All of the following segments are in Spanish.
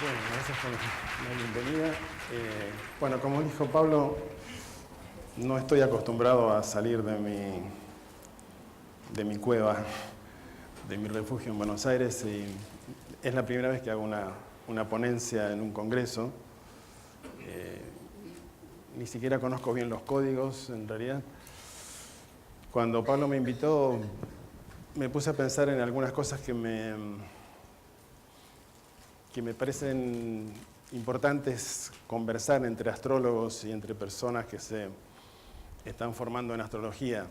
Bueno, gracias por la bienvenida. Bueno, como dijo Pablo, no estoy acostumbrado a salir de mi cueva, de mi refugio en Buenos Aires, y es la primera vez que hago una ponencia en un congreso. Ni siquiera conozco bien los códigos, en realidad. Cuando Pablo me invitó, me puse a pensar en algunas cosas que me parecen importantes conversar entre astrólogos y entre personas que se están formando en astrología.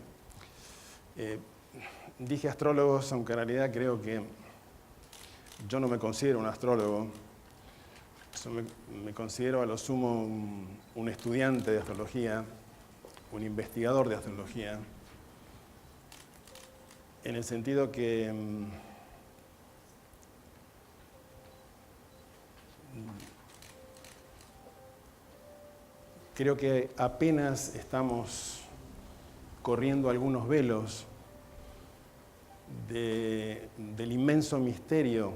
Dije astrólogos, aunque en realidad creo que yo no me considero un astrólogo. Me considero a lo sumo un estudiante de astrología, un investigador de astrología, en el sentido que creo que apenas estamos corriendo algunos velos del inmenso misterio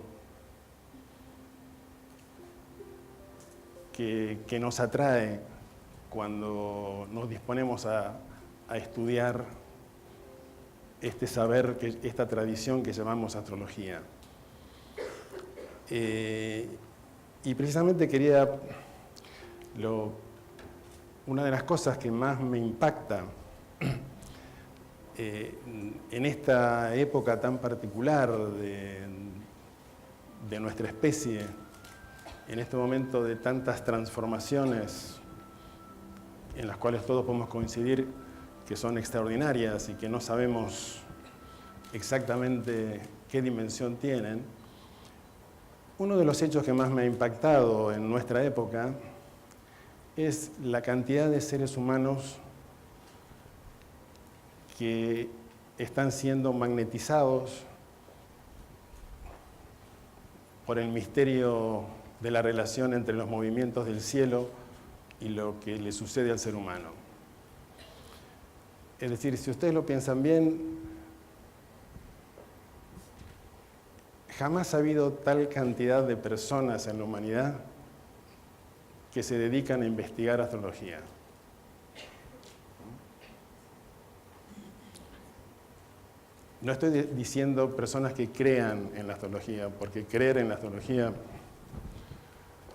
que nos atrae cuando nos disponemos a estudiar este saber, esta tradición que llamamos astrología. Y precisamente quería, una de las cosas que más me impacta en esta época tan particular de nuestra especie, en este momento de tantas transformaciones en las cuales todos podemos coincidir que son extraordinarias y que no sabemos exactamente qué dimensión tienen, uno de los hechos que más me ha impactado en nuestra época es la cantidad de seres humanos que están siendo magnetizados por el misterio de la relación entre los movimientos del cielo y lo que le sucede al ser humano. Es decir, si ustedes lo piensan bien, jamás ha habido tal cantidad de personas en la humanidad que se dedican a investigar astrología. No estoy diciendo personas que crean en la astrología, porque creer en la astrología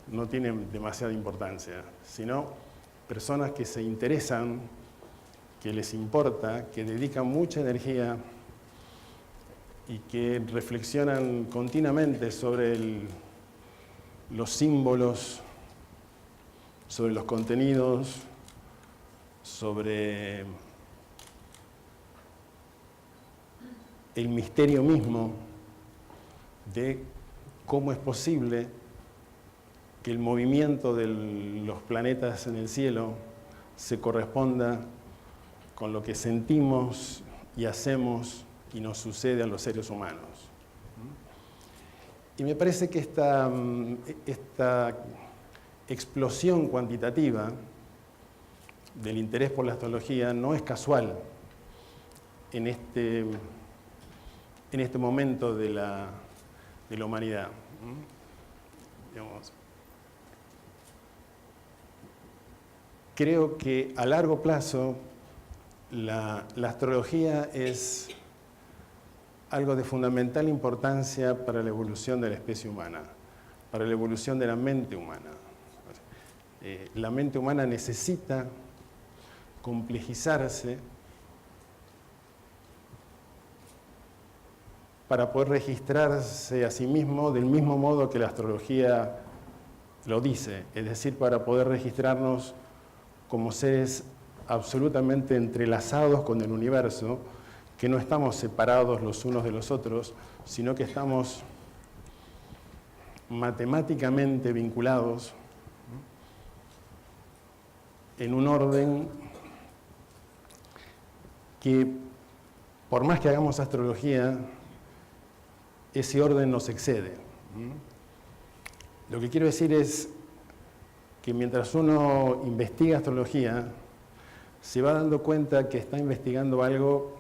no tiene demasiada importancia, sino personas que se interesan, que les importa, que dedican mucha energía y que reflexionan continuamente sobre los símbolos, sobre los contenidos, sobre el misterio mismo de cómo es posible que el movimiento de los planetas en el cielo se corresponda con lo que sentimos y hacemos y nos sucede a los seres humanos. Y me parece que esta explosión cuantitativa del interés por la astrología no es casual en este momento de la humanidad. Digamos, creo que a largo plazo la astrología es algo de fundamental importancia para la evolución de la especie humana, para la evolución de la mente humana. La mente humana necesita complejizarse para poder registrarse a sí mismo del mismo modo que la astrología lo dice, es decir, para poder registrarnos como seres absolutamente entrelazados con el universo, que no estamos separados los unos de los otros, sino que estamos matemáticamente vinculados en un orden que, por más que hagamos astrología, ese orden nos excede. Lo que quiero decir es que mientras uno investiga astrología, se va dando cuenta que está investigando algo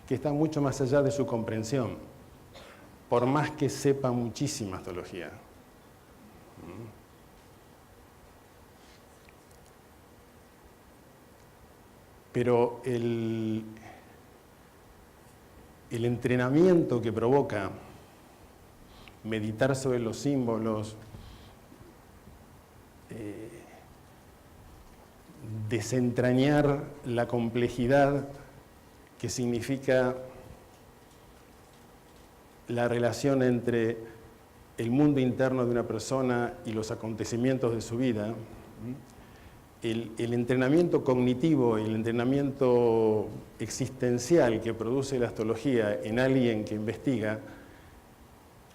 que está mucho más allá de su comprensión, por más que sepa muchísima astrología. Pero el entrenamiento que provoca meditar sobre los símbolos, desentrañar la complejidad que significa la relación entre el mundo interno de una persona y los acontecimientos de su vida, el entrenamiento cognitivo y el entrenamiento existencial que produce la astrología en alguien que investiga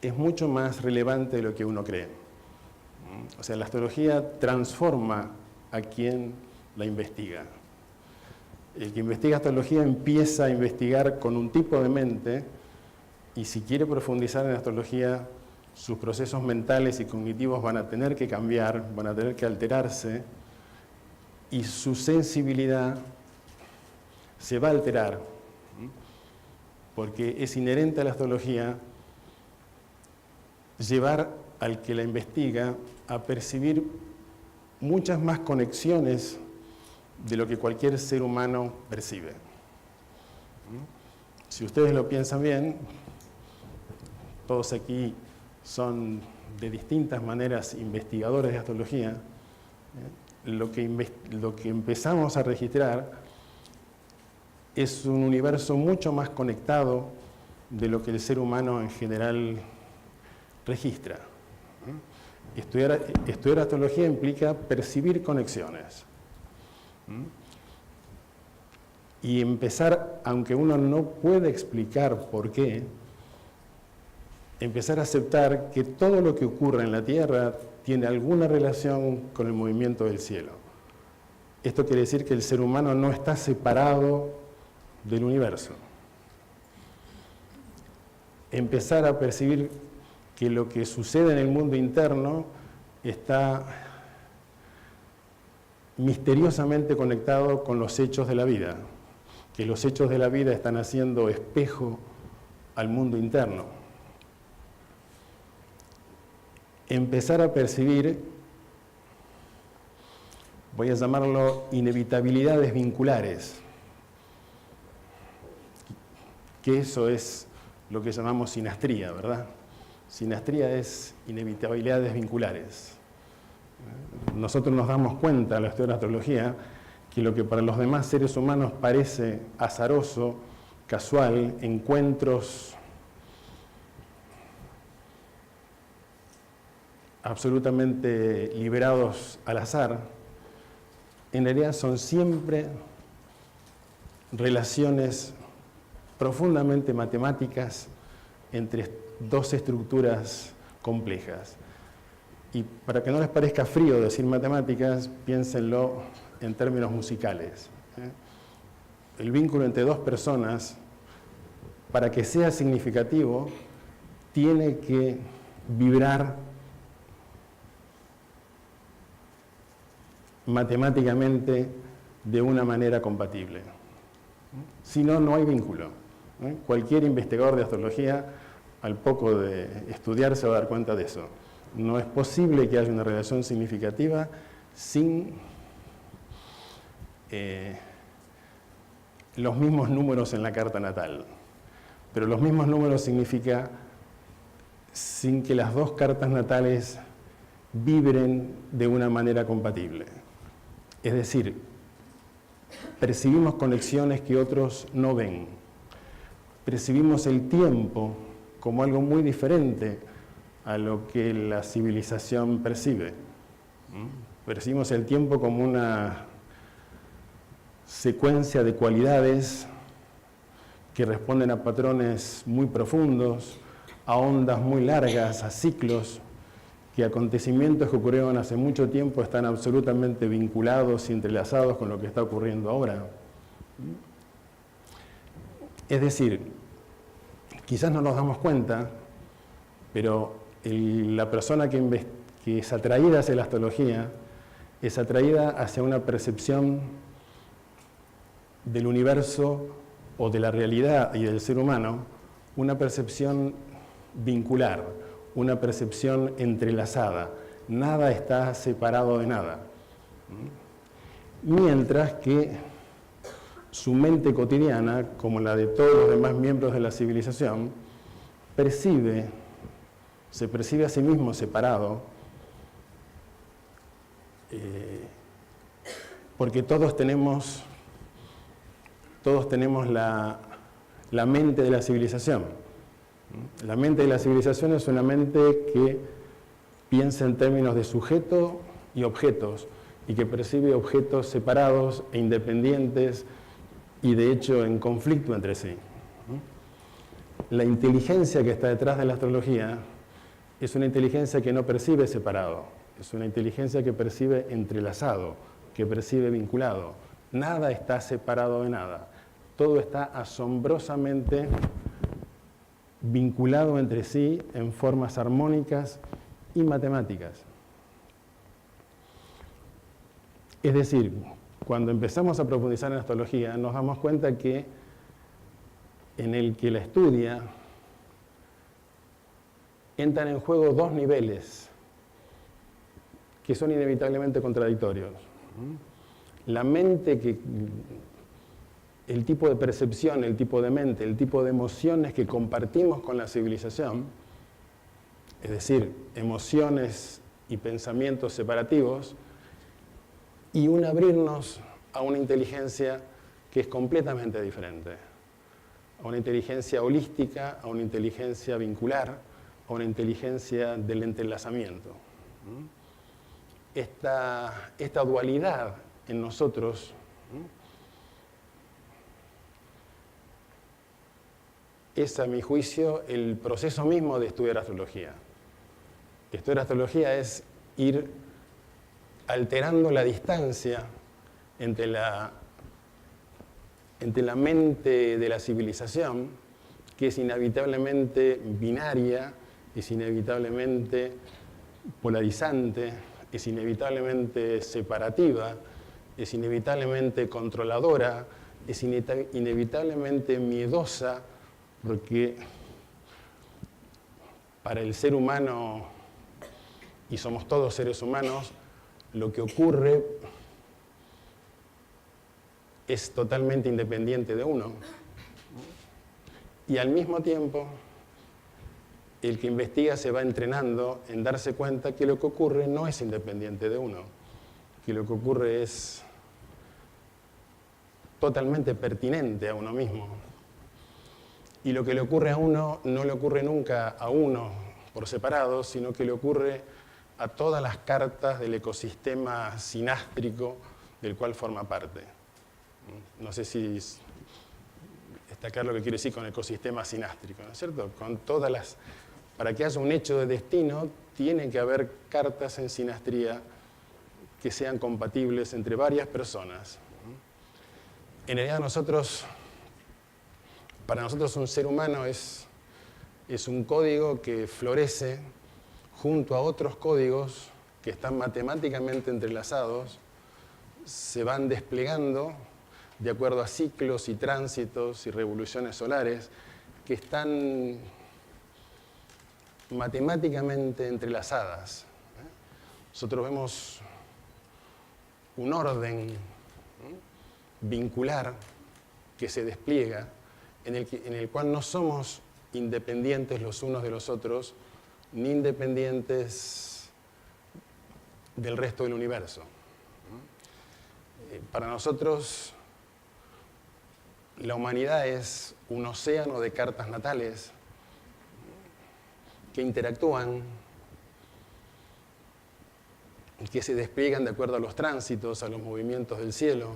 es mucho más relevante de lo que uno cree. O sea, la astrología transforma a quien la investiga. El que investiga astrología empieza a investigar con un tipo de mente y si quiere profundizar en astrología, sus procesos mentales y cognitivos van a tener que cambiar, van a tener que alterarse y su sensibilidad se va a alterar, porque es inherente a la astrología llevar al que la investiga a percibir muchas más conexiones de lo que cualquier ser humano percibe. Si ustedes lo piensan bien, todos aquí son de distintas maneras investigadores de astrología, lo que empezamos a registrar es un universo mucho más conectado de lo que el ser humano en general registra. Estudiar astrología implica percibir conexiones. Y empezar, aunque uno no puede explicar por qué, empezar a aceptar que todo lo que ocurre en la Tierra tiene alguna relación con el movimiento del cielo. Esto quiere decir que el ser humano no está separado del universo. Empezar a percibir que lo que sucede en el mundo interno está misteriosamente conectado con los hechos de la vida, que los hechos de la vida están haciendo espejo al mundo interno. Empezar a percibir, voy a llamarlo inevitabilidades vinculares, que eso es lo que llamamos sinastría, ¿verdad? Sinastría es inevitabilidades vinculares. Nosotros nos damos cuenta, al estudiar astrología, que lo que para los demás seres humanos parece azaroso, casual, encuentros absolutamente liberados al azar, en realidad son siempre relaciones profundamente matemáticas entre dos estructuras complejas. Y para que no les parezca frío decir matemáticas, piénsenlo en términos musicales. El vínculo entre dos personas, para que sea significativo, tiene que vibrar matemáticamente de una manera compatible. Si no, no hay vínculo. Cualquier investigador de astrología, al poco de estudiar, se va a dar cuenta de eso. No es posible que haya una relación significativa sin los mismos números en la carta natal. Pero los mismos números significa sin que las dos cartas natales vibren de una manera compatible. Es decir, percibimos conexiones que otros no ven. Percibimos el tiempo como algo muy diferente a lo que la civilización percibe. Percibimos el tiempo como una secuencia de cualidades que responden a patrones muy profundos, a ondas muy largas, a ciclos, que acontecimientos que ocurrieron hace mucho tiempo están absolutamente vinculados y entrelazados con lo que está ocurriendo ahora. Es decir, quizás no nos damos cuenta, pero la persona que es atraída hacia la astrología es atraída hacia una percepción del universo o de la realidad y del ser humano, una percepción vincular, una percepción entrelazada, Nada está separado de nada. Mientras que su mente cotidiana, como la de todos los demás miembros de la civilización, se percibe a sí mismo separado, porque todos tenemos la mente de la civilización. La mente de la civilización es una mente que piensa en términos de sujeto y objetos, y que percibe objetos separados e independientes y de hecho en conflicto entre sí. La inteligencia que está detrás de la astrología es una inteligencia que no percibe separado, es una inteligencia que percibe entrelazado, que percibe vinculado. Nada está separado de nada, todo está asombrosamente vinculado entre sí en formas armónicas y matemáticas. Es decir, cuando empezamos a profundizar en astrología, nos damos cuenta que en el que la estudia entran en juego dos niveles que son inevitablemente contradictorios. La mente, el tipo de percepción, el tipo de mente, el tipo de emociones que compartimos con la civilización, es decir, emociones y pensamientos separativos, y un abrirnos a una inteligencia que es completamente diferente, a una inteligencia holística, a una inteligencia vincular, a una inteligencia del entrelazamiento. Esta dualidad en nosotros es, a mi juicio, el proceso mismo de estudiar astrología. Estudiar astrología es ir alterando la distancia entre la mente de la civilización, que es inevitablemente binaria, es inevitablemente polarizante, es inevitablemente separativa, es inevitablemente controladora, es inevitablemente miedosa, porque para el ser humano, y somos todos seres humanos, lo que ocurre es totalmente independiente de uno. Y al mismo tiempo, el que investiga se va entrenando en darse cuenta que lo que ocurre no es independiente de uno, que lo que ocurre es totalmente pertinente a uno mismo. Y lo que le ocurre a uno no le ocurre nunca a uno por separado, sino que le ocurre a todas las cartas del ecosistema sinástrico del cual forma parte. No sé si está claro lo que quiero decir con ecosistema sinástrico, ¿no es cierto? Para que haya un hecho de destino, tiene que haber cartas en sinastría que sean compatibles entre varias personas. En realidad para nosotros un ser humano es un código que florece junto a otros códigos que están matemáticamente entrelazados, se van desplegando de acuerdo a ciclos y tránsitos y revoluciones solares que están matemáticamente entrelazadas. Nosotros vemos un orden vincular que se despliega, en el cual no somos independientes los unos de los otros, ni independientes del resto del universo. Para nosotros, la humanidad es un océano de cartas natales que interactúan, que se despliegan de acuerdo a los tránsitos, a los movimientos del cielo.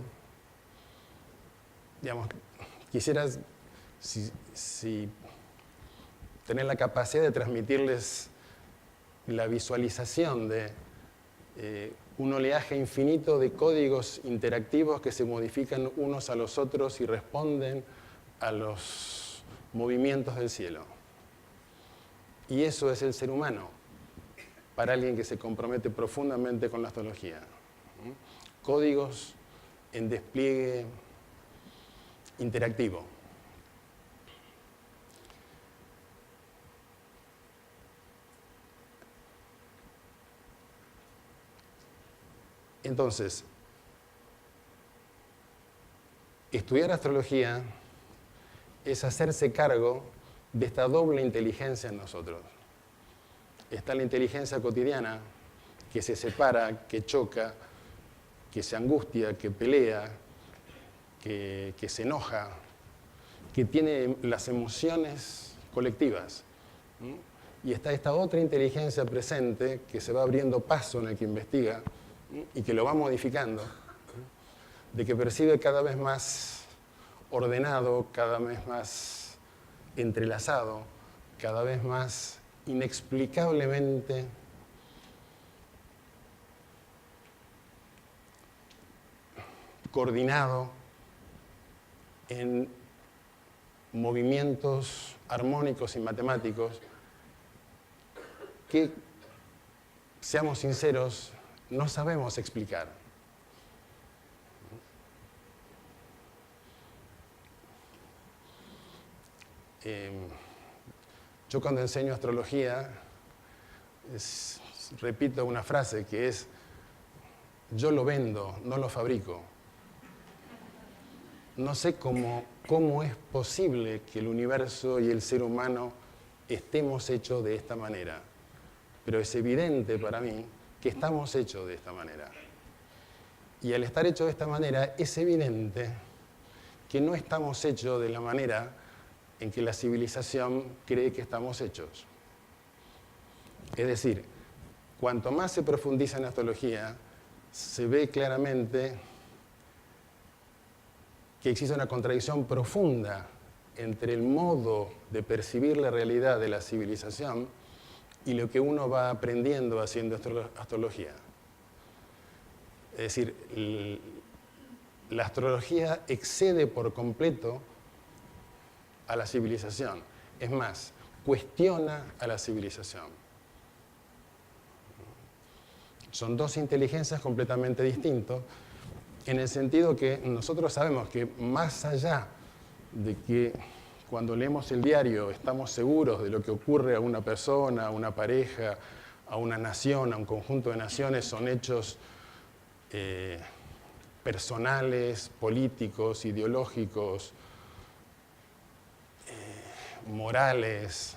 Digamos, quisieras tener la capacidad de transmitirles la visualización de un oleaje infinito de códigos interactivos que se modifican unos a los otros y responden a los movimientos del cielo. Y eso es el ser humano, para alguien que se compromete profundamente con la astrología. Códigos en despliegue interactivo. Entonces, estudiar astrología es hacerse cargo de esta doble inteligencia en nosotros. Está la inteligencia cotidiana, que se separa, que choca, que se angustia, que pelea, que se enoja, que tiene las emociones colectivas. Y está esta otra inteligencia presente que se va abriendo paso en el que investiga y que lo va modificando, de que percibe cada vez más ordenado, cada vez más entrelazado, cada vez más inexplicablemente coordinado en movimientos armónicos y matemáticos que, seamos sinceros, no sabemos explicar. Yo cuando enseño astrología repito una frase que es: yo lo vendo, no lo fabrico. No sé cómo es posible que el universo y el ser humano estemos hechos de esta manera, pero es evidente para mí que estamos hechos de esta manera. Y al estar hechos de esta manera, es evidente que no estamos hechos de la manera en que la civilización cree que estamos hechos. Es decir, cuanto más se profundiza en la astrología, se ve claramente que existe una contradicción profunda entre el modo de percibir la realidad de la civilización y lo que uno va aprendiendo haciendo astrología. Es decir, la astrología excede por completo a la civilización. Es más, cuestiona a la civilización. Son dos inteligencias completamente distintas, en el sentido que nosotros sabemos que más allá de que cuando leemos el diario estamos seguros de lo que ocurre a una persona, a una pareja, a una nación, a un conjunto de naciones, son hechos personales, políticos, ideológicos, morales,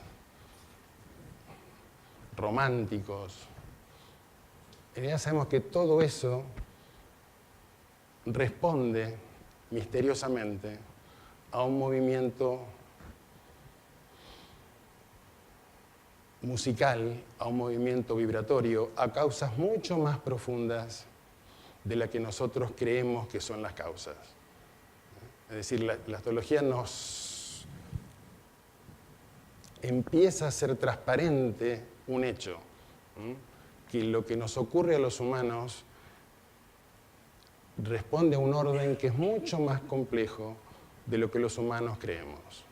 románticos. En realidad sabemos que todo eso responde misteriosamente a un movimiento musical, a un movimiento vibratorio, a causas mucho más profundas de las que nosotros creemos que son las causas. Es decir, la astrología nos empieza a hacer transparente un hecho, que lo que nos ocurre a los humanos responde a un orden que es mucho más complejo de lo que los humanos creemos.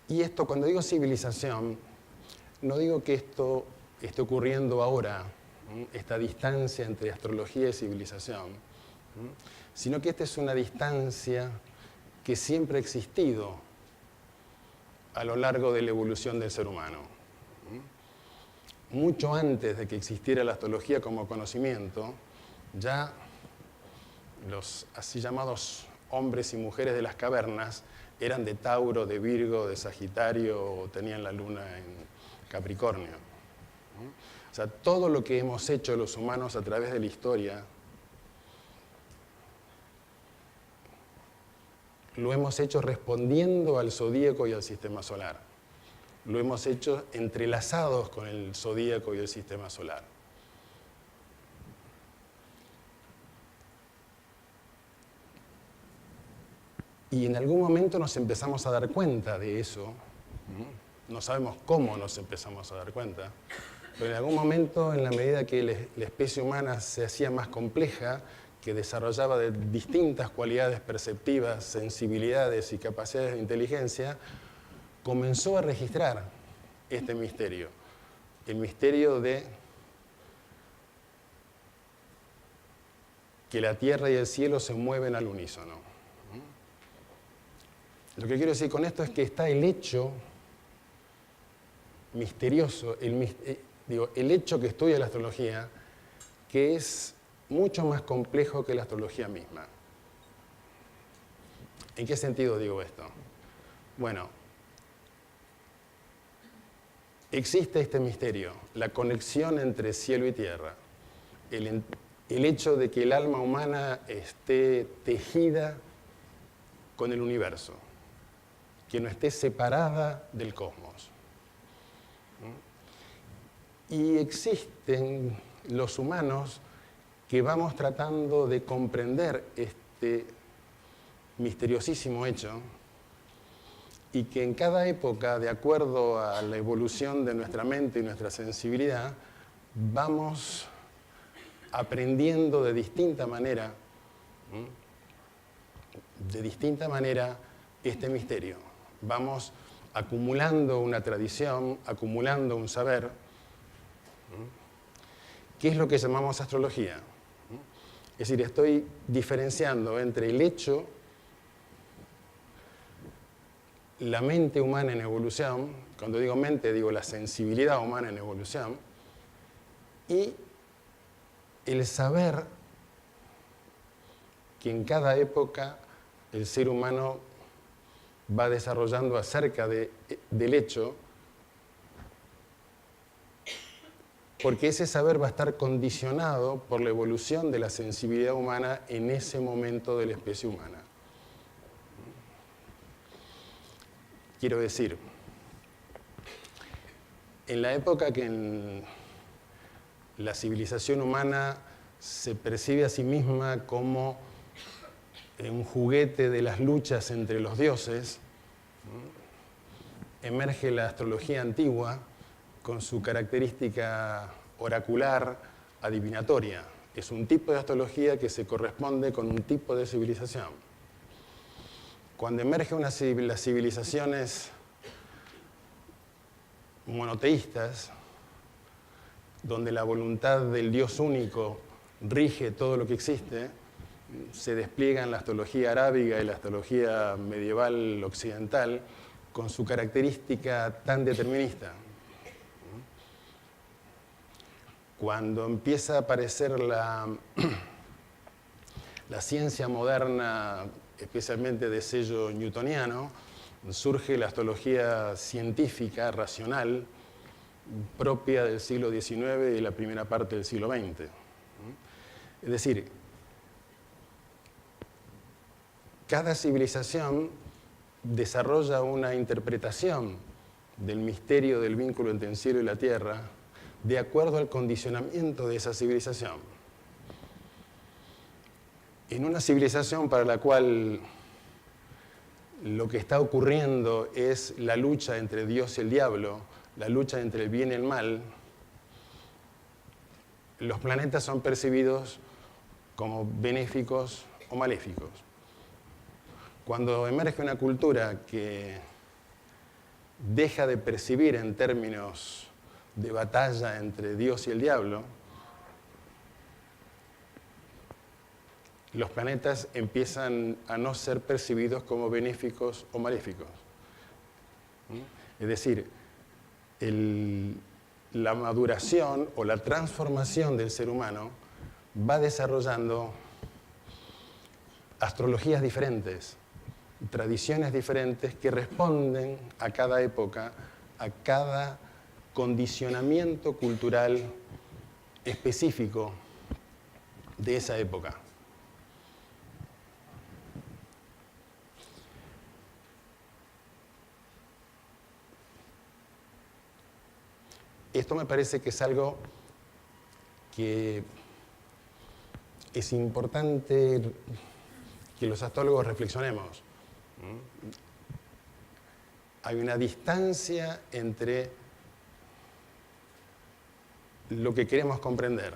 Y esto, cuando digo civilización, no digo que esto esté ocurriendo ahora, esta distancia entre astrología y civilización, sino que esta es una distancia que siempre ha existido a lo largo de la evolución del ser humano. Mucho antes de que existiera la astrología como conocimiento, ya los así llamados hombres y mujeres de las cavernas eran de Tauro, de Virgo, de Sagitario, o tenían la luna en Capricornio. O sea, todo lo que hemos hecho los humanos a través de la historia lo hemos hecho respondiendo al zodíaco y al sistema solar. Lo hemos hecho entrelazados con el zodíaco y el sistema solar. Y en algún momento nos empezamos a dar cuenta de eso. No sabemos cómo nos empezamos a dar cuenta, pero en algún momento, en la medida que la especie humana se hacía más compleja, que desarrollaba de distintas cualidades perceptivas, sensibilidades y capacidades de inteligencia, comenzó a registrar este misterio, el misterio de que la tierra y el cielo se mueven al unísono. Lo que quiero decir con esto es que está el hecho misterioso, el hecho que estudia la astrología, que es mucho más complejo que la astrología misma. ¿En qué sentido digo esto? Bueno, existe este misterio, la conexión entre cielo y tierra, el hecho de que el alma humana esté tejida con el universo, que no esté separada del cosmos. Y existen los humanos que vamos tratando de comprender este misteriosísimo hecho y que en cada época, de acuerdo a la evolución de nuestra mente y nuestra sensibilidad, vamos aprendiendo de distinta manera este misterio. Vamos acumulando una tradición, acumulando un saber. ¿Qué es lo que llamamos astrología? Es decir, estoy diferenciando entre el hecho, la mente humana en evolución, cuando digo mente digo la sensibilidad humana en evolución, y el saber que en cada época el ser humano va desarrollando acerca del hecho, porque ese saber va a estar condicionado por la evolución de la sensibilidad humana en ese momento de la especie humana. Quiero decir, en la época que en la civilización humana se percibe a sí misma como un juguete de las luchas entre los dioses, emerge la astrología antigua con su característica oracular, adivinatoria. Es un tipo de astrología que se corresponde con un tipo de civilización. Cuando emergen las civilizaciones monoteístas, donde la voluntad del Dios único rige todo lo que existe, se despliegan la astrología arábiga y la astrología medieval occidental con su característica tan determinista. Cuando empieza a aparecer la ciencia moderna, especialmente de sello newtoniano, surge la astrología científica, racional, propia del siglo XIX y la primera parte del siglo XX. Es decir, cada civilización desarrolla una interpretación del misterio del vínculo entre el cielo y la tierra de acuerdo al condicionamiento de esa civilización. En una civilización para la cual lo que está ocurriendo es la lucha entre Dios y el diablo, la lucha entre el bien y el mal, los planetas son percibidos como benéficos o maléficos. Cuando emerge una cultura que deja de percibir en términos de batalla entre Dios y el diablo, los planetas empiezan a no ser percibidos como benéficos o maléficos. Es decir, la maduración o la transformación del ser humano va desarrollando astrologías diferentes, tradiciones diferentes que responden a cada época, a cada condicionamiento cultural específico de esa época. Esto me parece que es algo que es importante que los astrólogos reflexionemos. Hay una distancia entre lo que queremos comprender,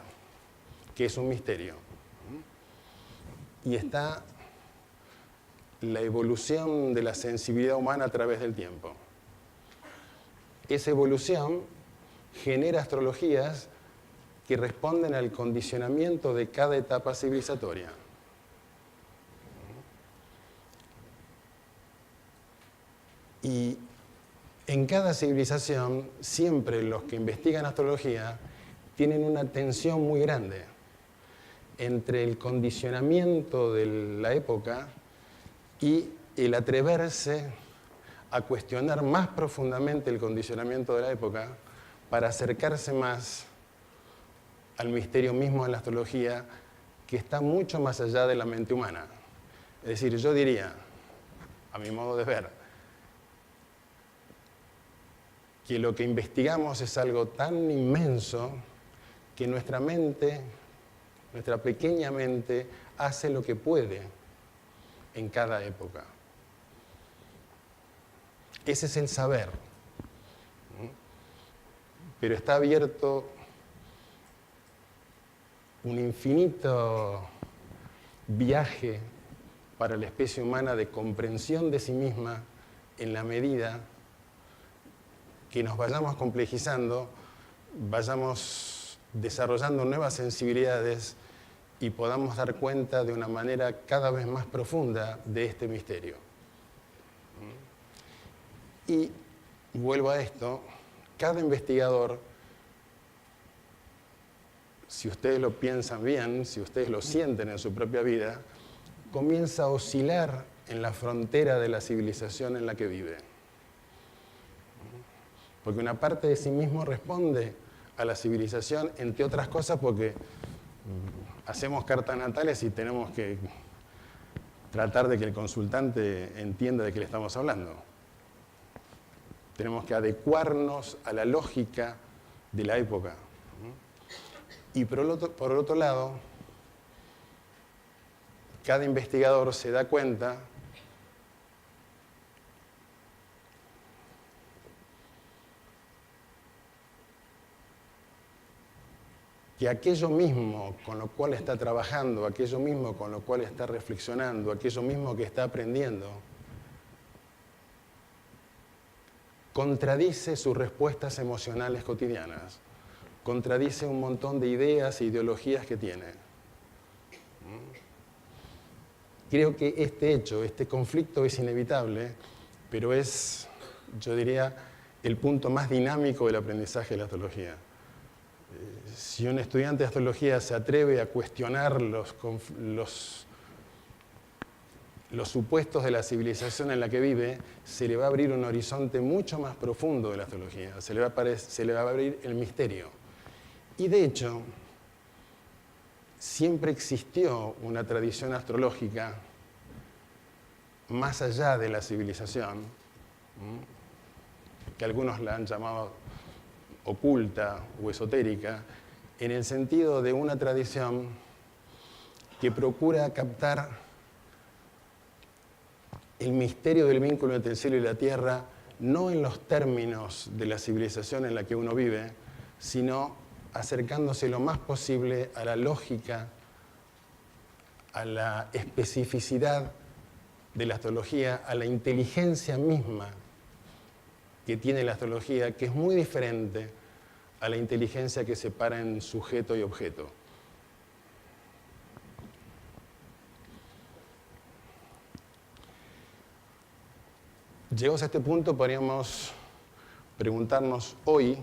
que es un misterio, y está la evolución de la sensibilidad humana a través del tiempo. Esa evolución genera astrologías que responden al condicionamiento de cada etapa civilizatoria. Y en cada civilización, siempre los que investigan astrología tienen una tensión muy grande entre el condicionamiento de la época y el atreverse a cuestionar más profundamente el condicionamiento de la época para acercarse más al misterio mismo de la astrología, que está mucho más allá de la mente humana. Es decir, yo diría, a mi modo de ver, que lo que investigamos es algo tan inmenso que nuestra mente, nuestra pequeña mente, hace lo que puede en cada época. Ese es el saber. Pero está abierto un infinito viaje para la especie humana de comprensión de sí misma en la medida que nos vayamos complejizando, vayamos desarrollando nuevas sensibilidades y podamos dar cuenta de una manera cada vez más profunda de este misterio. Y vuelvo a esto, cada investigador, si ustedes lo piensan bien, si ustedes lo sienten en su propia vida, comienza a oscilar en la frontera de la civilización en la que vive. Porque una parte de sí mismo responde a la civilización, entre otras cosas porque hacemos cartas natales y tenemos que tratar de que el consultante entienda de qué le estamos hablando. Tenemos que adecuarnos a la lógica de la época. Y por el otro lado, cada investigador se da cuenta que aquello mismo con lo cual está trabajando, aquello mismo con lo cual está reflexionando, aquello mismo que está aprendiendo, contradice sus respuestas emocionales cotidianas, contradice un montón de ideas e ideologías que tiene. Creo que este hecho, este conflicto es inevitable, pero es, yo diría, el punto más dinámico del aprendizaje de la astrología. Si un estudiante de astrología se atreve a cuestionar los supuestos de la civilización en la que vive, se le va a abrir un horizonte mucho más profundo de la astrología, se le va a abrir el misterio. Y de hecho, siempre existió una tradición astrológica más allá de la civilización, que algunos la han llamado oculta o esotérica, en el sentido de una tradición que procura captar el misterio del vínculo entre el cielo y la tierra, no en los términos de la civilización en la que uno vive, sino acercándose lo más posible a la lógica, a la especificidad de la astrología, a la inteligencia misma que tiene la astrología, que es muy diferente a la inteligencia que separa en sujeto y objeto. Llegados a este punto, podríamos preguntarnos hoy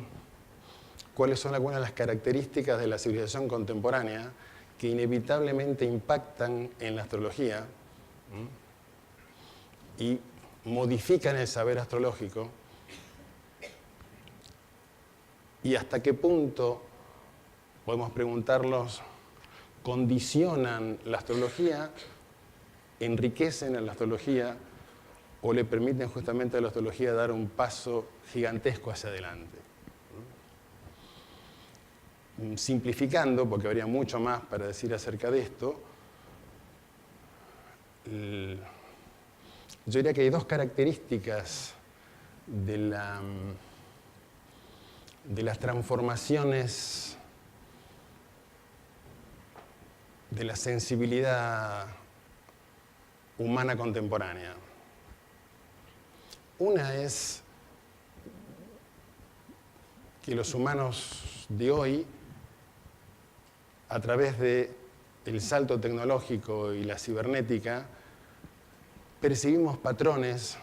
cuáles son algunas de las características de la civilización contemporánea que inevitablemente impactan en la astrología y modifican el saber astrológico, y hasta qué punto, podemos preguntarnos, condicionan la astrología, enriquecen a la astrología o le permiten justamente a la astrología dar un paso gigantesco hacia adelante. Simplificando, porque habría mucho más para decir acerca de esto, yo diría que hay dos características de las transformaciones de la sensibilidad humana contemporánea. Una es que los humanos de hoy, a través del salto tecnológico y la cibernética, percibimos patrones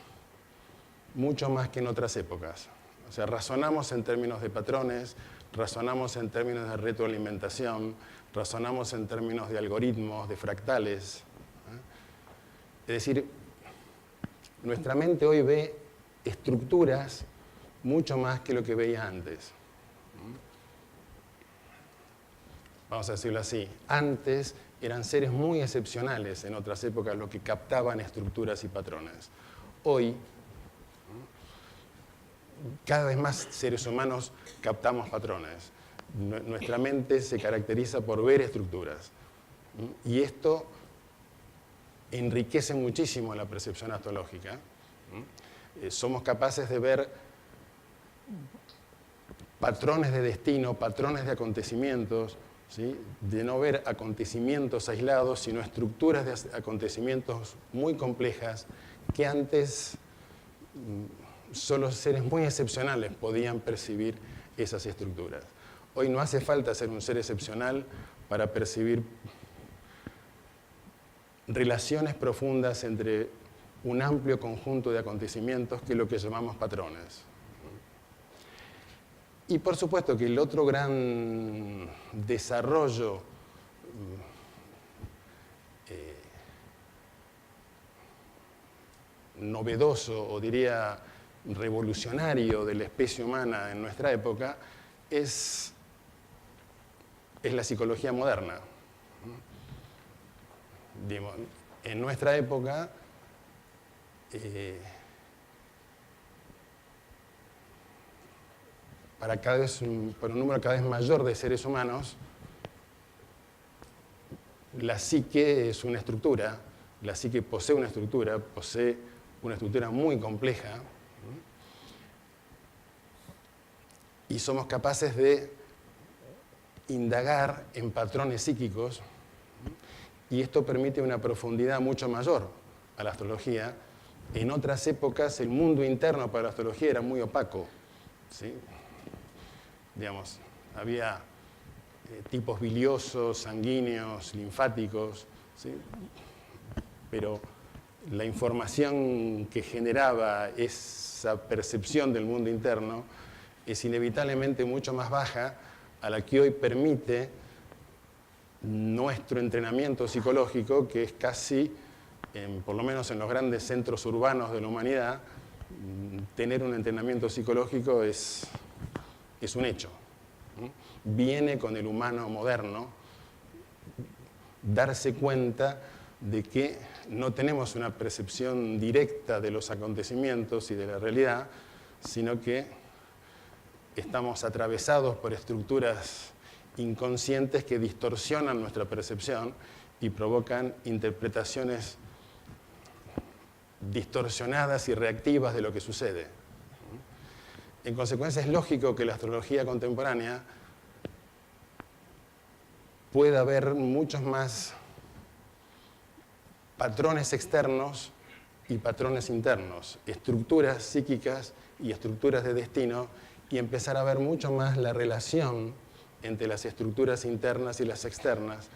mucho más que en otras épocas. O sea, razonamos en términos de patrones, razonamos en términos de retroalimentación, razonamos en términos de algoritmos, de fractales. Es decir, nuestra mente hoy ve estructuras mucho más que lo que veía antes. Vamos a decirlo así. Antes eran seres muy excepcionales en otras épocas los que captaban estructuras y patrones. Hoy, cada vez más seres humanos captamos patrones. Nuestra mente se caracteriza por ver estructuras. Y esto enriquece muchísimo la percepción astrológica. Somos capaces de ver patrones de destino, patrones de acontecimientos, ¿sí? De no ver acontecimientos aislados, sino estructuras de acontecimientos muy complejas que antes solo seres muy excepcionales podían percibir esas estructuras. Hoy no hace falta ser un ser excepcional para percibir relaciones profundas entre un amplio conjunto de acontecimientos que es lo que llamamos patrones. Y por supuesto que el otro gran desarrollo novedoso, o diría revolucionario, de la especie humana en nuestra época es la psicología moderna. En nuestra época, para un número cada vez mayor de seres humanos, la psique es una estructura, la psique posee una estructura muy compleja, y somos capaces de indagar en patrones psíquicos, y esto permite una profundidad mucho mayor a la astrología. En otras épocas el mundo interno para la astrología era muy opaco, ¿sí? Digamos, había tipos biliosos, sanguíneos, linfáticos, ¿sí? Pero la información que generaba esa percepción del mundo interno es inevitablemente mucho más baja a la que hoy permite nuestro entrenamiento psicológico, que es casi, por lo menos en los grandes centros urbanos de la humanidad, tener un entrenamiento psicológico es un hecho. Viene con el humano moderno darse cuenta de que no tenemos una percepción directa de los acontecimientos y de la realidad, sino que estamos atravesados por estructuras inconscientes que distorsionan nuestra percepción y provocan interpretaciones distorsionadas y reactivas de lo que sucede. En consecuencia, es lógico que la astrología contemporánea pueda haber muchos más patrones externos y patrones internos, estructuras psíquicas y estructuras de destino, y empezar a ver mucho más la relación entre las estructuras internas y las externas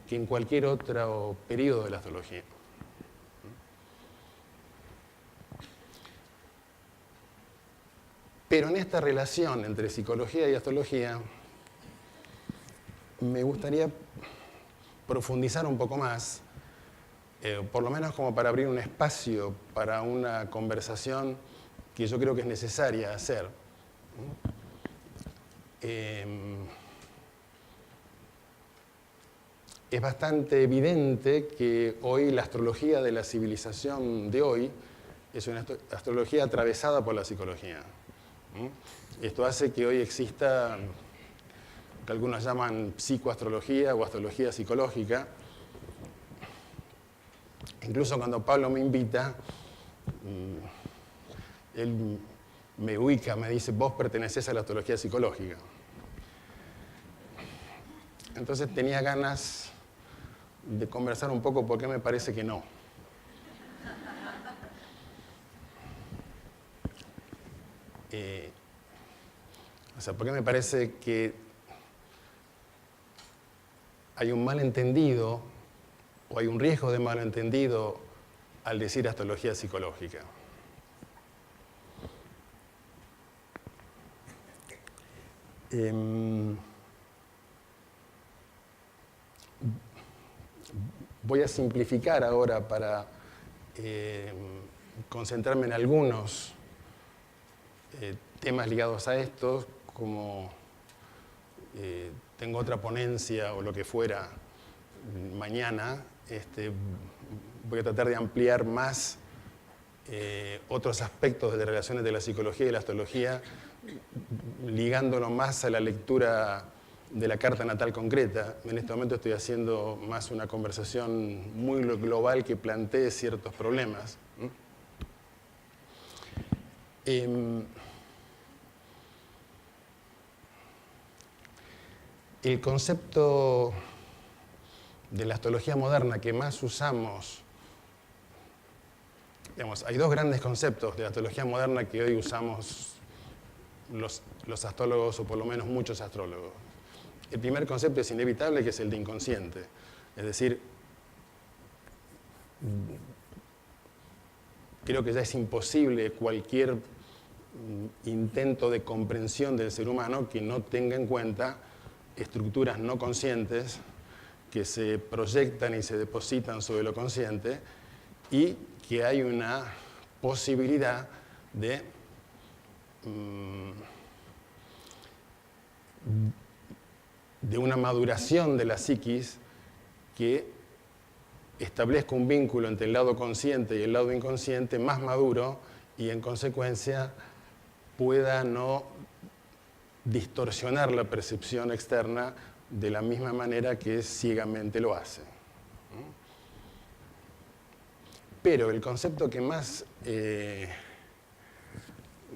que en cualquier otro periodo de la astrología. Pero en esta relación entre psicología y astrología me gustaría profundizar un poco más, por lo menos como para abrir un espacio para una conversación que yo creo que es necesaria hacer. Es bastante evidente que hoy la astrología de la civilización de hoy es una astrología atravesada por la psicología. Esto hace que hoy exista lo que algunos llaman psicoastrología o astrología psicológica. Incluso cuando Pablo me invita, él me ubica, me dice: vos pertenecés a la astrología psicológica. Entonces tenía ganas de conversar un poco porque me parece que no. Porque me parece que hay un malentendido o hay un riesgo de malentendido al decir astrología psicológica. Voy a simplificar ahora para concentrarme en algunos temas ligados a estos, como tengo otra ponencia o lo que fuera mañana, voy a tratar de ampliar más otros aspectos de las relaciones de la psicología y la astrología, ligándolo más a la lectura de la carta natal concreta. En este momento estoy haciendo más una conversación muy global que plantee ciertos problemas. El concepto de la astrología moderna que más usamos, digamos, hay dos grandes conceptos de la astrología moderna que hoy usamos los astrólogos, o por lo menos muchos astrólogos. El primer concepto es inevitable, que es el de inconsciente. Es decir, creo que ya es imposible cualquier intento de comprensión del ser humano que no tenga en cuenta estructuras no conscientes que se proyectan y se depositan sobre lo consciente, y que hay una posibilidad de una maduración de la psiquis que establezca un vínculo entre el lado consciente y el lado inconsciente más maduro, y en consecuencia pueda no distorsionar la percepción externa de la misma manera que ciegamente lo hace. Pero el concepto que más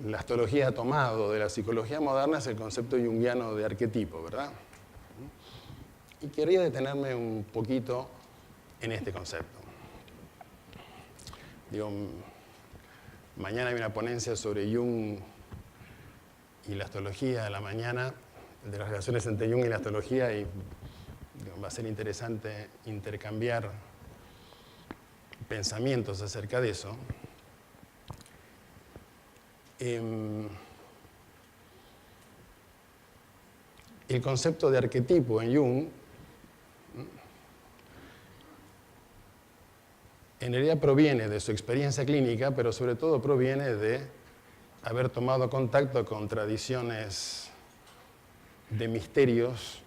la astrología ha tomado de la psicología moderna es el concepto junguiano de arquetipo, ¿verdad? Y quería detenerme un poquito en este concepto. Digo, mañana hay una ponencia sobre Jung y la astrología a la mañana, de las relaciones entre Jung y la astrología, y va a ser interesante intercambiar pensamientos acerca de eso. El concepto de arquetipo en Jung en realidad proviene de su experiencia clínica, pero sobre todo proviene de haber tomado contacto con tradiciones de misterios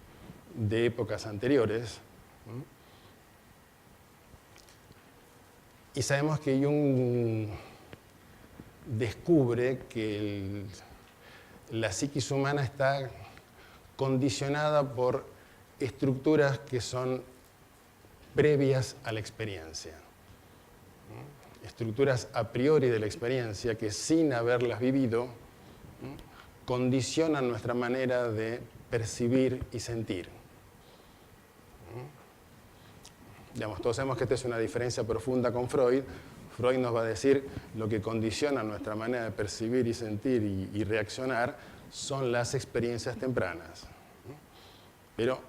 de épocas anteriores. Y sabemos que Jung descubre que la psiquis humana está condicionada por estructuras que son previas a la experiencia. Estructuras a priori de la experiencia que, sin haberlas vivido, condicionan nuestra manera de percibir y sentir. Digamos, todos sabemos que esta es una diferencia profunda con Freud. Freud nos va a decir lo que condiciona nuestra manera de percibir y sentir y reaccionar son las experiencias tempranas. Pero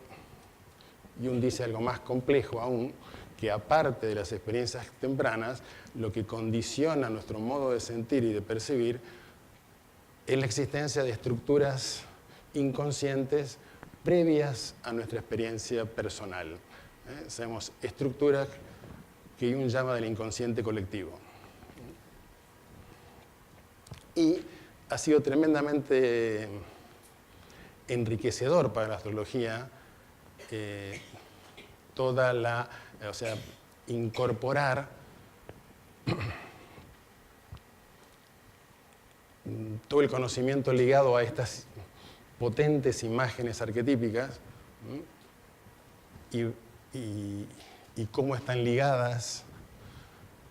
Jung dice algo más complejo aún, que aparte de las experiencias tempranas, lo que condiciona nuestro modo de sentir y de percibir es la existencia de estructuras inconscientes previas a nuestra experiencia personal. Sabemos estructuras que Jung llama del inconsciente colectivo. Y ha sido tremendamente enriquecedor para la astrología incorporar todo el conocimiento ligado a estas potentes imágenes arquetípicas y cómo están ligadas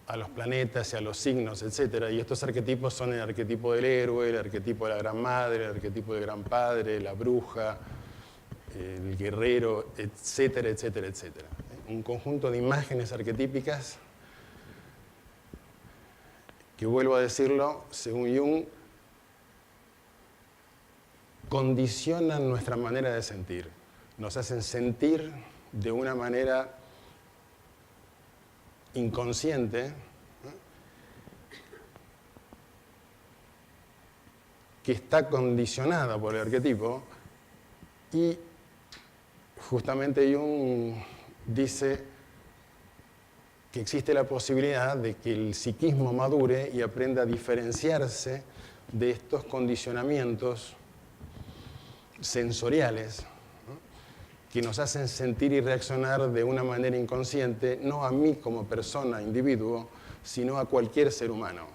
a los planetas y a los signos, etc. Y estos arquetipos son el arquetipo del héroe, el arquetipo de la gran madre, el arquetipo del gran padre, la bruja, el guerrero, etcétera, etcétera, etcétera. Un conjunto de imágenes arquetípicas que, vuelvo a decirlo, según Jung, condicionan nuestra manera de sentir. Nos hacen sentir de una manera inconsciente que está condicionada por el arquetipo Y justamente Jung dice que existe la posibilidad de que el psiquismo madure y aprenda a diferenciarse de estos condicionamientos sensoriales, ¿no?, que nos hacen sentir y reaccionar de una manera inconsciente, no a mí como persona, individuo, sino a cualquier ser humano.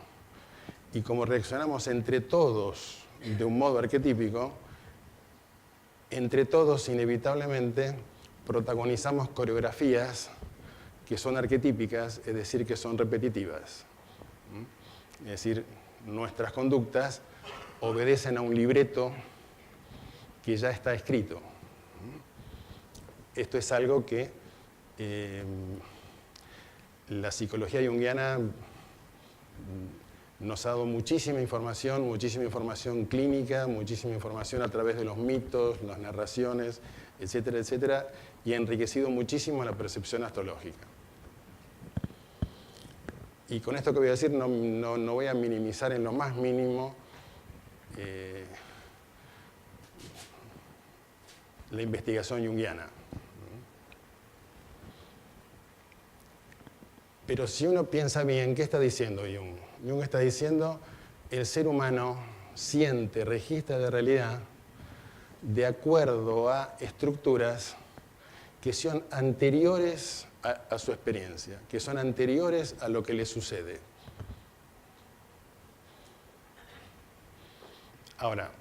Y como reaccionamos entre todos de un modo arquetípico, entre todos inevitablemente protagonizamos coreografías que son arquetípicas, es decir, que son repetitivas. Es decir, nuestras conductas obedecen a un libreto que ya está escrito. Esto es algo que la psicología junguiana nos ha dado muchísima información clínica, muchísima información a través de los mitos, las narraciones, etcétera, etcétera, y ha enriquecido muchísimo la percepción astrológica. Y con esto que voy a decir no voy a minimizar en lo más mínimo la investigación junguiana. Pero si uno piensa bien, ¿qué está diciendo Jung? Jung está diciendo el ser humano siente, registra la realidad de acuerdo a estructuras que son anteriores a su experiencia, que son anteriores a lo que le sucede. Ahora,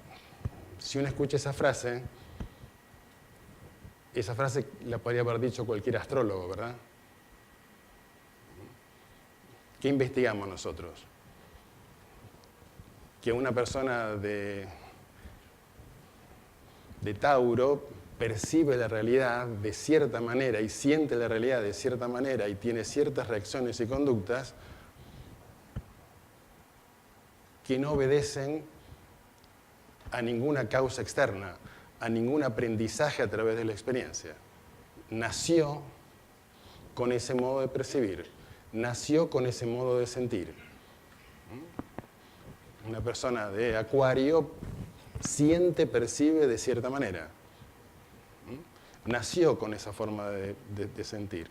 si uno escucha esa frase la podría haber dicho cualquier astrólogo, ¿verdad? ¿Qué investigamos nosotros? Que una persona de Tauro percibe la realidad de cierta manera y siente la realidad de cierta manera y tiene ciertas reacciones y conductas que no obedecen a ninguna causa externa, a ningún aprendizaje a través de la experiencia. Nació con ese modo de percibir, nació con ese modo de sentir. Una persona de Acuario siente, percibe de cierta manera. Nació con esa forma de sentir.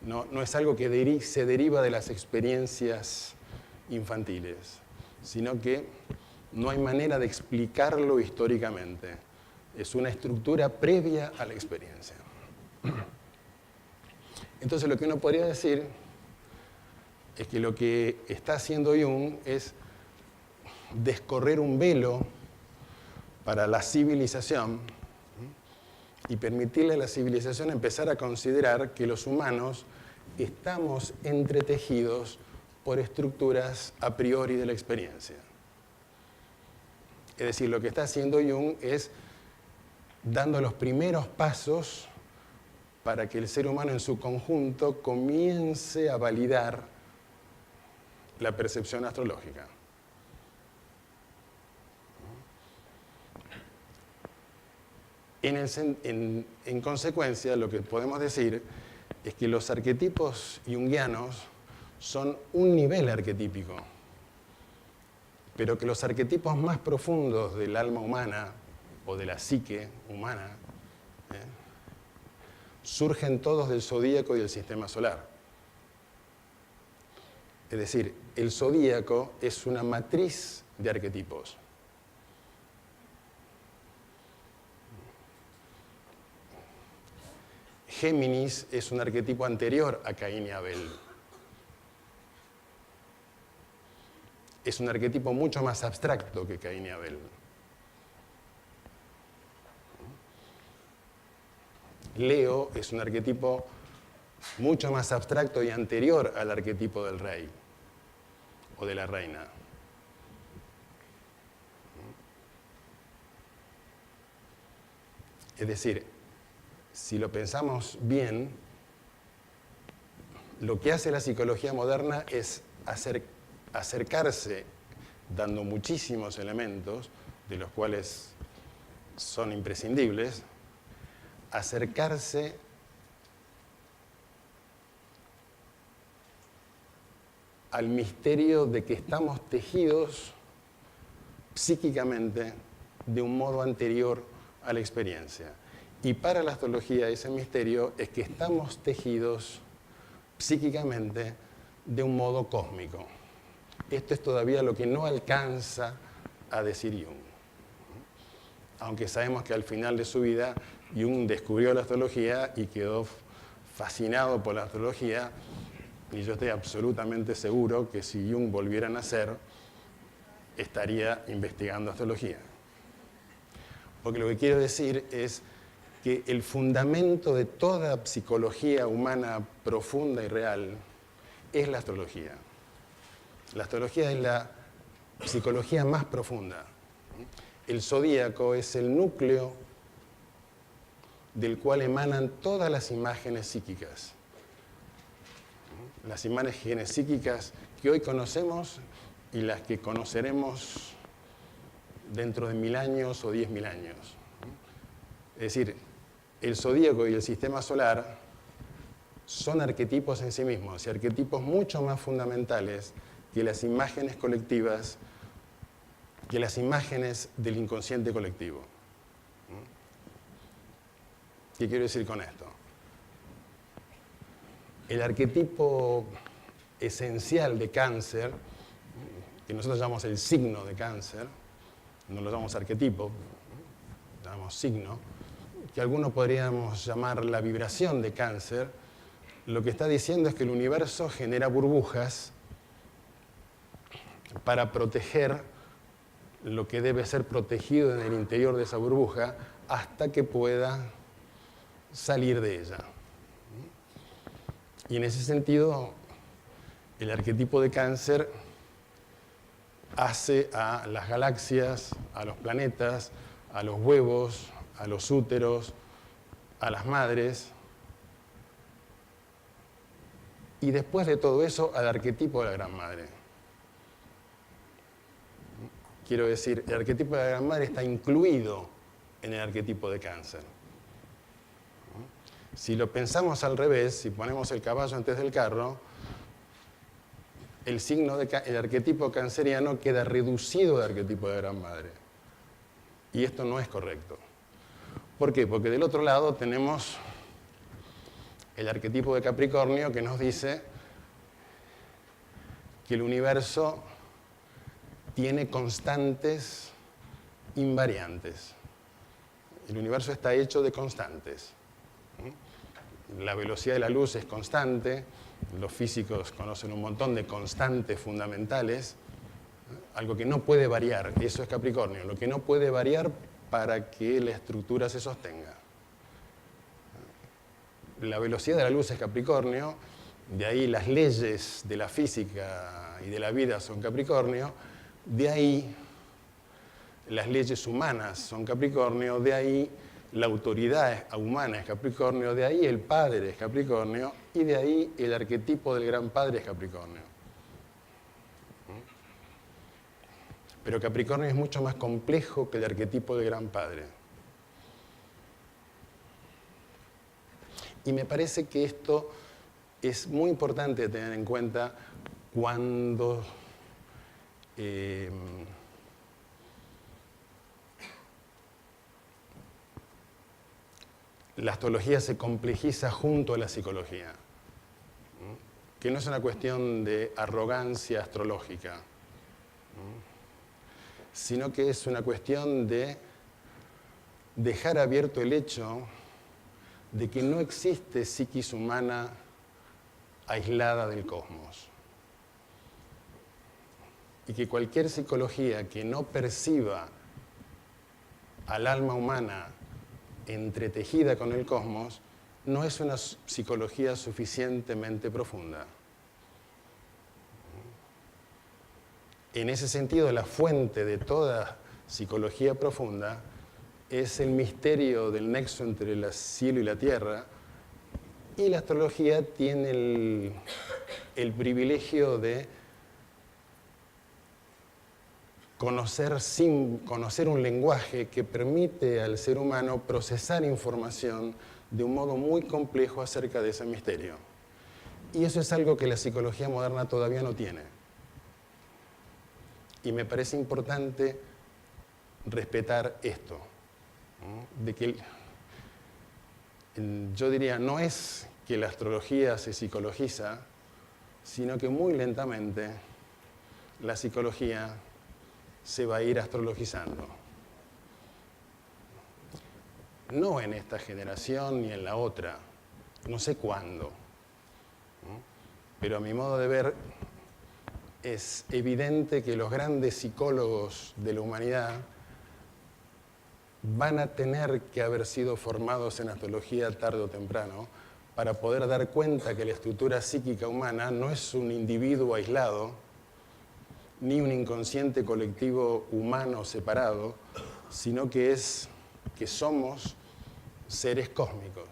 No es algo que se deriva de las experiencias infantiles, sino que no hay manera de explicarlo históricamente. Es una estructura previa a la experiencia. Entonces lo que uno podría decir es que lo que está haciendo Jung es descorrer un velo para la civilización y permitirle a la civilización empezar a considerar que los humanos estamos entretejidos por estructuras a priori de la experiencia. Es decir, lo que está haciendo Jung es dando los primeros pasos para que el ser humano en su conjunto comience a validar la percepción astrológica. En consecuencia, lo que podemos decir es que los arquetipos junguianos son un nivel arquetípico, pero que los arquetipos más profundos del alma humana o de la psique humana surgen todos del zodíaco y del sistema solar. Es decir, el zodíaco es una matriz de arquetipos. Géminis es un arquetipo anterior a Caín y Abel. Es un arquetipo mucho más abstracto que Caín y Abel. Leo es un arquetipo mucho más abstracto y anterior al arquetipo del rey o de la reina. Es decir, si lo pensamos bien, lo que hace la psicología moderna es acercarse, dando muchísimos elementos, de los cuales son imprescindibles, acercarse al misterio de que estamos tejidos psíquicamente de un modo anterior a la experiencia. Y para la astrología ese misterio es que estamos tejidos psíquicamente de un modo cósmico. Esto es todavía lo que no alcanza a decir Jung. Aunque sabemos que al final de su vida Jung descubrió la astrología y quedó fascinado por la astrología, y yo estoy absolutamente seguro que si Jung volviera a nacer, estaría investigando astrología. Porque lo que quiero decir es que el fundamento de toda psicología humana profunda y real es la astrología. La astrología es la psicología más profunda. El zodíaco es el núcleo del cual emanan todas las imágenes psíquicas. Las imágenes psíquicas que hoy conocemos y las que conoceremos dentro de 1000 años o 10.000 años. Es decir, el zodíaco y el sistema solar son arquetipos en sí mismos y arquetipos mucho más fundamentales que las imágenes colectivas, que las imágenes del inconsciente colectivo. ¿Qué quiero decir con esto? El arquetipo esencial de Cáncer, que nosotros llamamos el signo de Cáncer, no lo llamamos arquetipo, lo llamamos signo, que algunos podríamos llamar la vibración de Cáncer, lo que está diciendo es que el universo genera burbujas para proteger lo que debe ser protegido en el interior de esa burbuja hasta que pueda salir de ella. Y en ese sentido, el arquetipo de Cáncer hace a las galaxias, a los planetas, a los huevos, a los úteros, a las madres, y después de todo eso, al arquetipo de la Gran Madre. Quiero decir, el arquetipo de la Gran Madre está incluido en el arquetipo de Cáncer. Si lo pensamos al revés, si ponemos el caballo antes del carro, el arquetipo canceriano queda reducido al arquetipo de la Gran Madre. Y esto no es correcto. ¿Por qué? Porque del otro lado tenemos el arquetipo de Capricornio que nos dice que el universo tiene constantes invariantes. El universo está hecho de constantes. La velocidad de la luz es constante, los físicos conocen un montón de constantes fundamentales, algo que no puede variar, eso es Capricornio, lo que no puede variar para que la estructura se sostenga. La velocidad de la luz es Capricornio, de ahí las leyes de la física y de la vida son Capricornio, de ahí las leyes humanas son Capricornio, de ahí la autoridad humana es Capricornio, de ahí el padre es Capricornio y de ahí el arquetipo del gran padre es Capricornio. Pero Capricornio es mucho más complejo que el arquetipo del gran padre. Y me parece que esto es muy importante tener en cuenta cuando la astrología se complejiza junto a la psicología, que no es una cuestión de arrogancia astrológica, sino que es una cuestión de dejar abierto el hecho de que no existe psiquis humana aislada del cosmos. Y que cualquier psicología que no perciba al alma humana entretejida con el cosmos no es una psicología suficientemente profunda. En ese sentido, la fuente de toda psicología profunda es el misterio del nexo entre el cielo y la tierra, y la astrología tiene el privilegio de conocer un lenguaje que permite al ser humano procesar información de un modo muy complejo acerca de ese misterio. Y eso es algo que la psicología moderna todavía no tiene. Y me parece importante respetar esto. ¿no? De que yo diría, no es que la astrología se psicologiza, sino que muy lentamente la psicología se va a ir astrologizando. No en esta generación ni en la otra, no sé cuándo, ¿no? Pero a mi modo de ver es evidente que los grandes psicólogos de la humanidad van a tener que haber sido formados en astrología tarde o temprano para poder dar cuenta que la estructura psíquica humana no es un individuo aislado, ni un inconsciente colectivo humano separado, sino que somos seres cósmicos.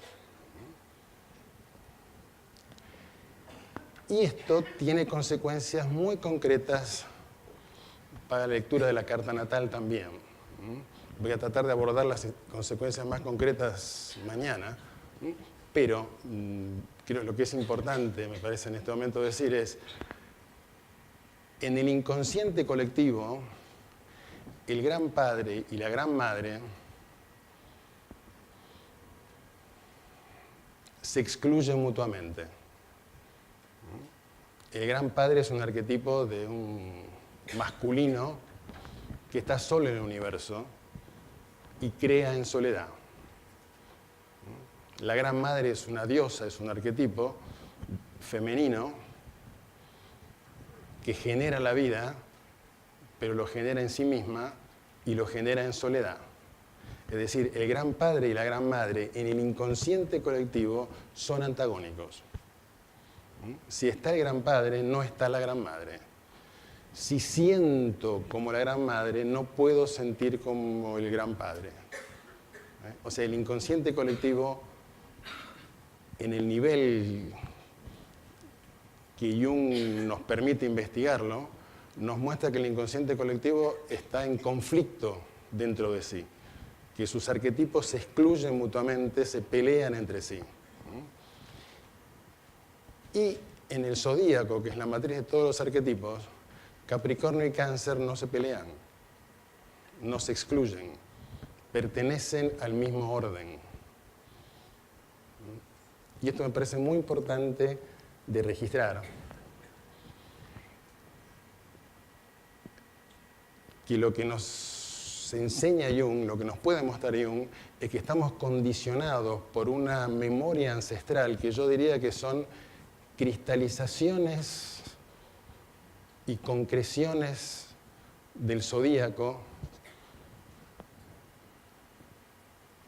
Y esto tiene consecuencias muy concretas para la lectura de la carta natal también. Voy a tratar de abordar las consecuencias más concretas mañana, pero creo que lo que es importante, me parece en este momento decir, es en el inconsciente colectivo, el gran padre y la gran madre se excluyen mutuamente. El gran padre es un arquetipo de un masculino que está solo en el universo y crea en soledad. La gran madre es una diosa, es un arquetipo femenino que genera la vida, pero lo genera en sí misma y lo genera en soledad. Es decir, el gran padre y la gran madre en el inconsciente colectivo son antagónicos. Si está el gran padre, no está la gran madre. Si siento como la gran madre, no puedo sentir como el gran padre. O sea, el inconsciente colectivo, en el nivel que Jung nos permite investigarlo, nos muestra que el inconsciente colectivo está en conflicto dentro de sí, que sus arquetipos se excluyen mutuamente, se pelean entre sí. Y en el zodíaco, que es la matriz de todos los arquetipos, Capricornio y Cáncer no se pelean, no se excluyen, pertenecen al mismo orden. Y esto me parece muy importante de registrar, que lo que nos enseña Jung, lo que nos puede mostrar Jung, es que estamos condicionados por una memoria ancestral que yo diría que son cristalizaciones y concreciones del zodíaco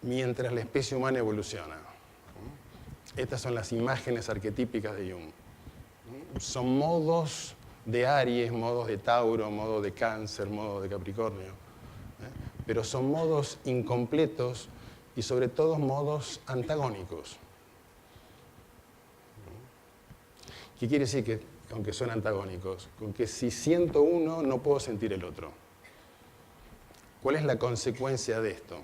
mientras la especie humana evoluciona. Estas son las imágenes arquetípicas de Jung. Son modos de Aries, modos de Tauro, modos de Cáncer, modos de Capricornio. Pero son modos incompletos y sobre todo modos antagónicos. ¿Qué quiere decir que, aunque son antagónicos? Con que si siento uno, no puedo sentir el otro. ¿Cuál es la consecuencia de esto?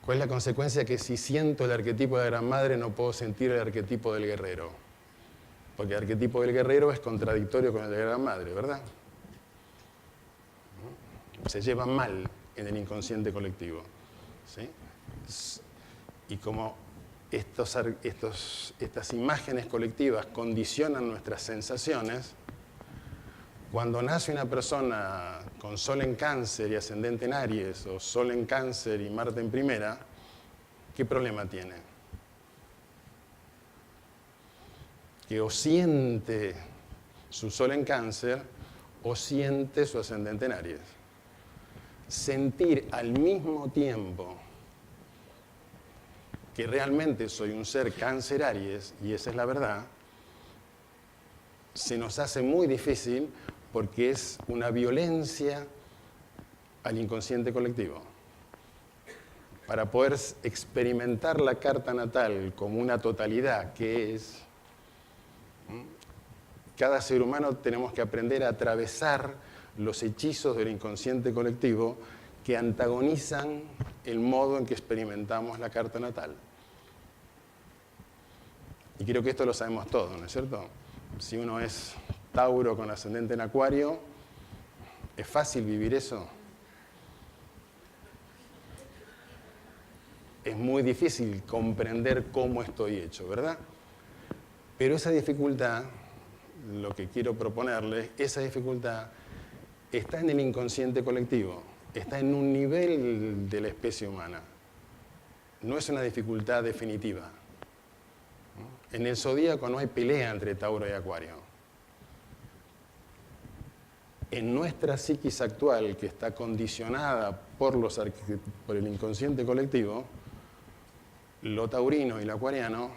¿Cuál es la consecuencia? Que si siento el arquetipo de la gran madre, no puedo sentir el arquetipo del guerrero. Porque el arquetipo del guerrero es contradictorio con el de la gran madre, ¿verdad? Se lleva mal en el inconsciente colectivo. ¿Sí? Y como estas imágenes colectivas condicionan nuestras sensaciones, cuando nace una persona con Sol en Cáncer y ascendente en Aries, o Sol en Cáncer y Marte en Primera, ¿qué problema tiene? Que o siente su Sol en Cáncer o siente su ascendente en Aries. Sentir al mismo tiempo que realmente soy un ser Cáncer-Aries, y esa es la verdad, se nos hace muy difícil porque es una violencia al inconsciente colectivo. Para poder experimentar la carta natal como una totalidad que es, cada ser humano tenemos que aprender a atravesar los hechizos del inconsciente colectivo que antagonizan el modo en que experimentamos la carta natal. Y creo que esto lo sabemos todos, ¿no es cierto? Si uno es Tauro con ascendente en Acuario. ¿Es fácil vivir eso? Es muy difícil comprender cómo estoy hecho, ¿verdad? Pero esa dificultad, lo que quiero proponerles, esa dificultad está en el inconsciente colectivo, está en un nivel de la especie humana. No es una dificultad definitiva. En el zodíaco no hay pelea entre Tauro y Acuario. En nuestra psiquis actual, que está condicionada por el inconsciente colectivo, lo taurino y lo acuariano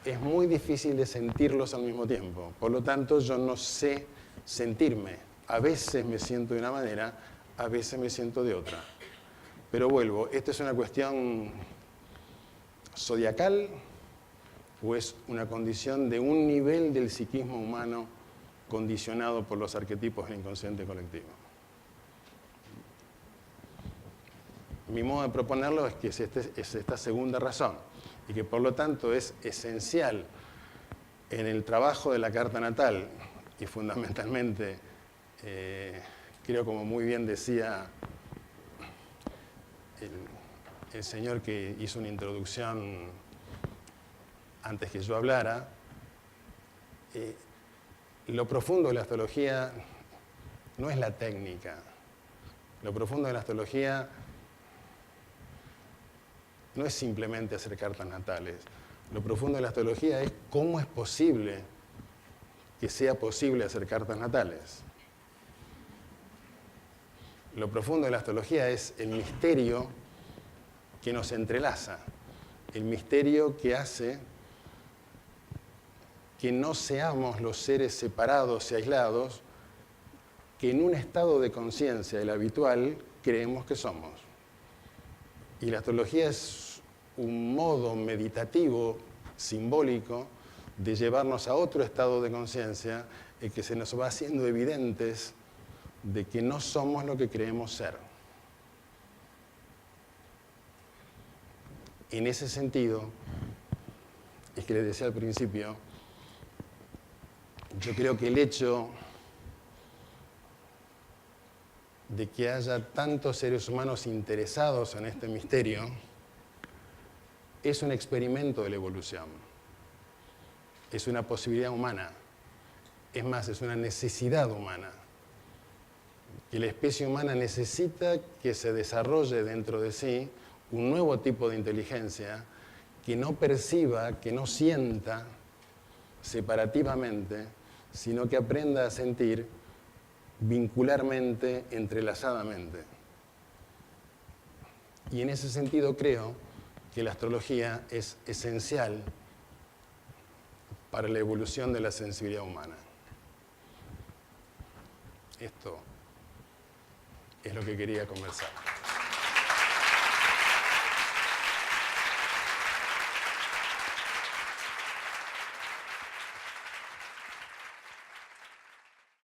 es muy difícil de sentirlos al mismo tiempo. Por lo tanto, yo no sé sentirme. A veces me siento de una manera, a veces me siento de otra. Pero vuelvo, ¿esto es una cuestión zodiacal o es una condición de un nivel del psiquismo humano condicionado por los arquetipos del inconsciente colectivo? Mi modo de proponerlo es que es esta segunda razón y que por lo tanto es esencial en el trabajo de la carta natal y fundamentalmente, creo como muy bien decía el señor que hizo una introducción antes que yo hablara, lo profundo de la astrología no es la técnica, lo profundo de la astrología no es simplemente hacer cartas natales. Lo profundo de la astrología es cómo es posible que sea posible hacer cartas natales. Lo profundo de la astrología es el misterio que nos entrelaza, el misterio que hace que no seamos los seres separados y aislados que en un estado de conciencia, el habitual, creemos que somos. Y la astrología es un modo meditativo, simbólico, de llevarnos a otro estado de conciencia en que se nos va haciendo evidentes de que no somos lo que creemos ser. En ese sentido, es que les decía al principio, yo creo que el hecho de que haya tantos seres humanos interesados en este misterio es un experimento de la evolución, es una posibilidad humana, es más, es una necesidad humana, que la especie humana necesita que se desarrolle dentro de sí un nuevo tipo de inteligencia que no perciba, que no sienta separativamente, sino que aprenda a sentir vincularmente, entrelazadamente. Y en ese sentido creo que la astrología es esencial para la evolución de la sensibilidad humana. Esto es lo que quería conversar.